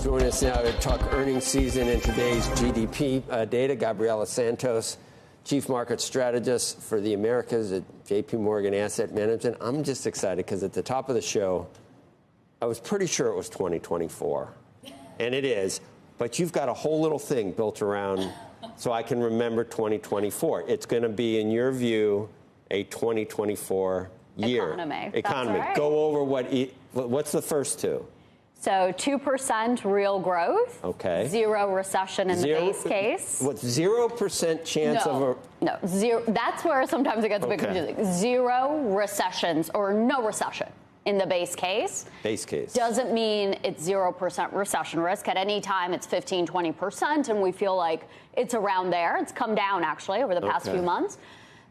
Joining us now to talk earnings season and today's GDP data, Gabriela Santos, Chief Market Strategist for the Americas at JPMorgan Asset Management. I'm just excited because at the top of the show, I was pretty sure it was 2024, and it is, but you've got a whole little thing built around so I can remember 2024. It's going to be, in your view, a 2024 year. Economy. Right. Go over what's the first two? So 2% real growth. Okay. Zero recession in the base case. What, 0% chance of a... No, zero. That's where sometimes it gets a bit confusing. Zero recessions or no recession in the base case. Base case. Doesn't mean it's 0% recession risk. At any time, it's 15, 20%, and we feel like it's around there. It's come down, actually, over the past few months.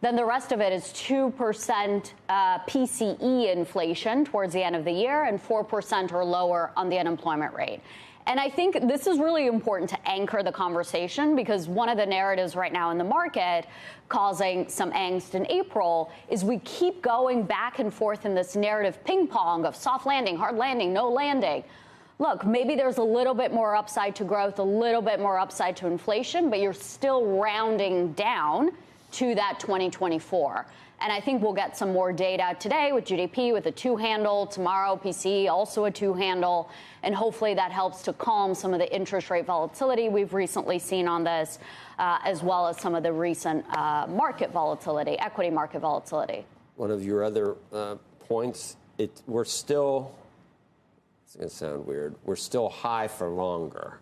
Then the rest of it is 2% PCE inflation towards the end of the year and 4% or lower on the unemployment rate. And I think this is really important to anchor the conversation, because one of the narratives right now in the market causing some angst in April is we keep going back and forth in this narrative ping pong of soft landing, hard landing, no landing. Look, maybe there's a little bit more upside to growth, a little bit more upside to inflation, but you're still rounding down to that 2024. And I think we'll get some more data today with GDP with a 2-handle, tomorrow PCE also a 2-handle, and hopefully that helps to calm some of the interest rate volatility we've recently seen on this, as well as some of the recent market volatility, equity market volatility. One of your other points, we're still, it's going to sound weird, we're still high for longer,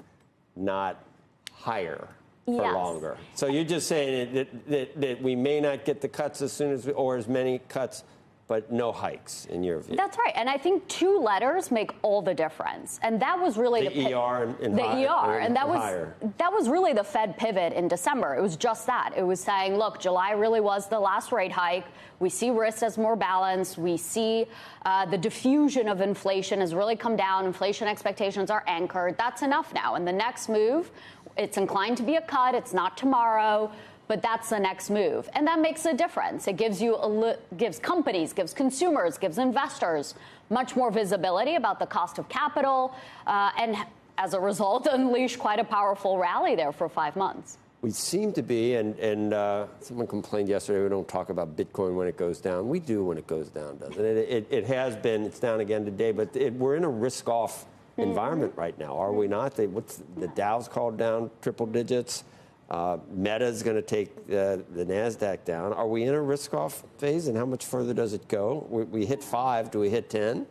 not higher for longer. So you're just saying that we may not get the cuts as soon as or as many cuts, but no hikes in your view. That's right. And I think 2 letters make all the difference. And that was really the ER and ER. And that was really the Fed pivot in December. It was just that. It was saying, look, July really was the last rate hike. We see risk as more balanced. We see the diffusion of inflation has really come down. Inflation expectations are anchored. That's enough now. And the next move, it's inclined to be a cut. It's not tomorrow, but that's the next move. And that makes a difference. It gives gives companies, gives consumers, gives investors much more visibility about the cost of capital, and as a result, unleash quite a powerful rally there for 5 months. We seem to be, and someone complained yesterday, we don't talk about Bitcoin when it goes down. We do when it goes down, doesn't it? It has been, it's down again today, but we're in a risk-off environment right now, are we not? The Dow's called down triple digits. Meta's going to take the NASDAQ down. Are we in a risk-off phase, and how much further does it go? We hit 5. Do we hit 10?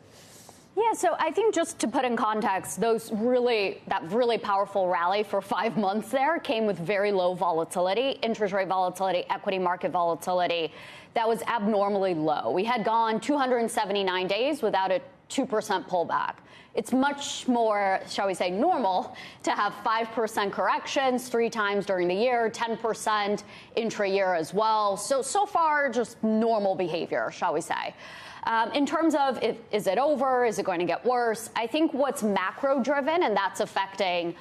Yeah, so I think just to put in context, that really powerful rally for 5 months there came with very low volatility, interest rate volatility, equity market volatility. That was abnormally low. We had gone 279 days without a 2% pullback. It's much more, shall we say, normal to have 5% corrections 3 times during the year, 10% intra-year as well. So far, just normal behavior, shall we say. In terms of, is it over? Is it going to get worse? I think what's macro-driven, and that's affecting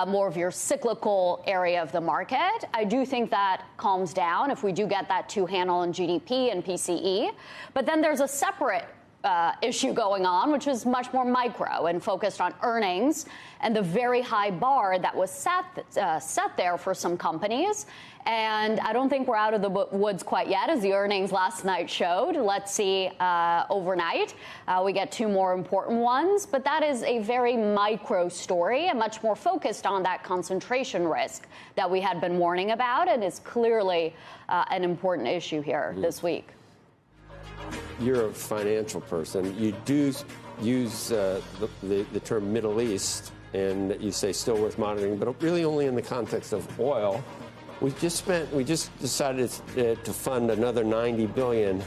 more of your cyclical area of the market, I do think that calms down if we do get that 2-handle in GDP and PCE. But then there's a separate issue going on, which is much more micro and focused on earnings and the very high bar that was set there for some companies. And I don't think we're out of the woods quite yet, as the earnings last night showed. Let's see overnight. We get 2 more important ones. But that is a very micro story and much more focused on that concentration risk that we had been warning about, and is clearly an important issue here this week. You're a financial person. You do use the term Middle East, and you say still worth monitoring, but really only in the context of oil. We just decided to fund another $90 billion.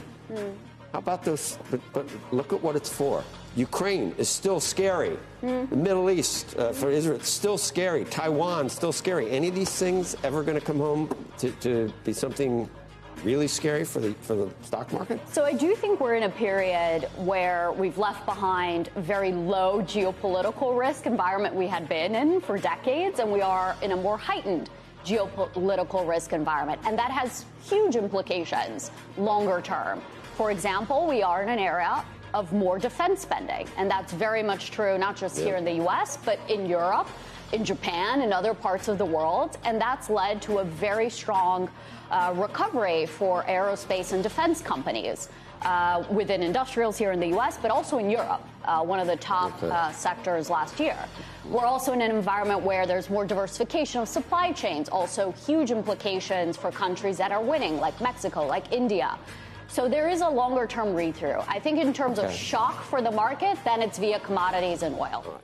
How about those? But look at what it's for. Ukraine is still scary. The Middle East for Israel, it's still scary. Taiwan, still scary. Any of these things ever going to come home to be something really scary for the stock market? So I do think we're in a period where we've left behind very low geopolitical risk environment we had been in for decades, and we are in a more heightened geopolitical risk environment. And that has huge implications longer term. For example, we are in an area of more defense spending. And that's very much true, not just here in the U.S., but in Europe, in Japan, and other parts of the world. And that's led to a very strong recovery for aerospace and defense companies within industrials here in the U.S., but also in Europe, one of the top sectors last year. We're also in an environment where there's more diversification of supply chains, also huge implications for countries that are winning, like Mexico, like India. So there is a longer-term read-through. I think in terms of shock for the market, then it's via commodities and oil.